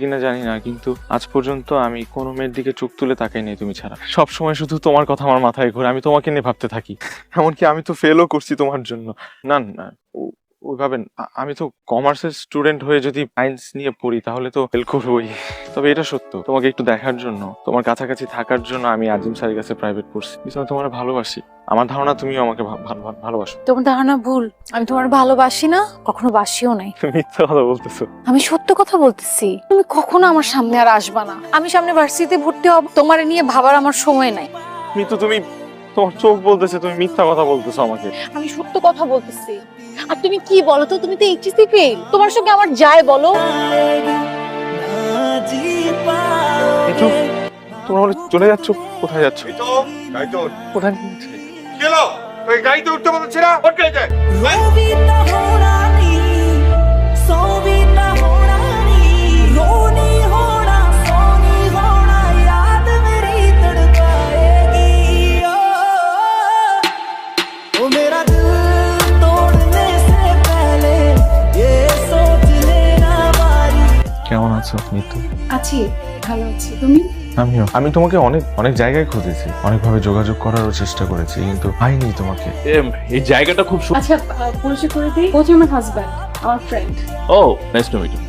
কিনা জানি না, কিন্তু আজ পর্যন্ত আমি কোনো মেয়ের দিকে চোখ তুলে তাকাই নাই তুমি ছাড়া। সব সময় শুধু তোমার কথা আমার মাথায় ঘুরে, আমি তোমাকে নিয়ে ভাবতে থাকি। এমনকি আমি তো ফেলও করছি তোমার জন্য। না না, ওইভাবে আমি তো কমার্সের স্টুডেন্ট হয়ে যদি সায়েন্স নিয়ে পড়ি তাহলে তো ফেল করবোই। তবে এটা সত্য, তোমাকে একটু দেখার জন্য, তোমার কাছাকাছি থাকার জন্য আমি আজিম স্যারের কাছে প্রাইভেট পড়ছি। কিন্তু আমি তোমার ভালোবাসি। আমার ধারণা তুমিও আমাকে ভালোবাসো। তোমার ধারণা ভুল। আমি তোমার ভালোবাসি না, কখনো বাসিও নাই। তুমি মিথ্যা কথা বলতেছো। আমি সত্য কথা বলতেছি। তুমি কখনো আমার সামনে আর আসবা না। আমি সামনে ভার্সিটিতে ভর্তি হব, তোমার নিয়ে ভাবার আমার সময় নাই। তুমি তোমার চোখ বলতেছে তুমি মিথ্যা কথা বলতেছো আমাকে। আমি সত্য কথা বলতেছি। আর তুমি কি বলো তো, তুমি তো এইচএসসি ফেল। তোমার সঙ্গে আমার যায় বলো? তোমরা বলে চলে যাচ্ছ, কোথায় যাচ্ছ? কোথায় গাড়িতে উঠতে বলছি না, কেমন আছো নিতু? আছি, ভালো আছি। তুমি? আমি তোমাকে অনেক অনেক জায়গায় খুঁজেছি, অনেকভাবে যোগাযোগ করারও চেষ্টা করেছি, কিন্তু পাইনি তোমাকে। এই জায়গাটা খুব আচ্ছা, পরিচয় করে দিই। ও হচ্ছে আমার হাজব্যান্ড, আমার friend. Oh nice to meet you.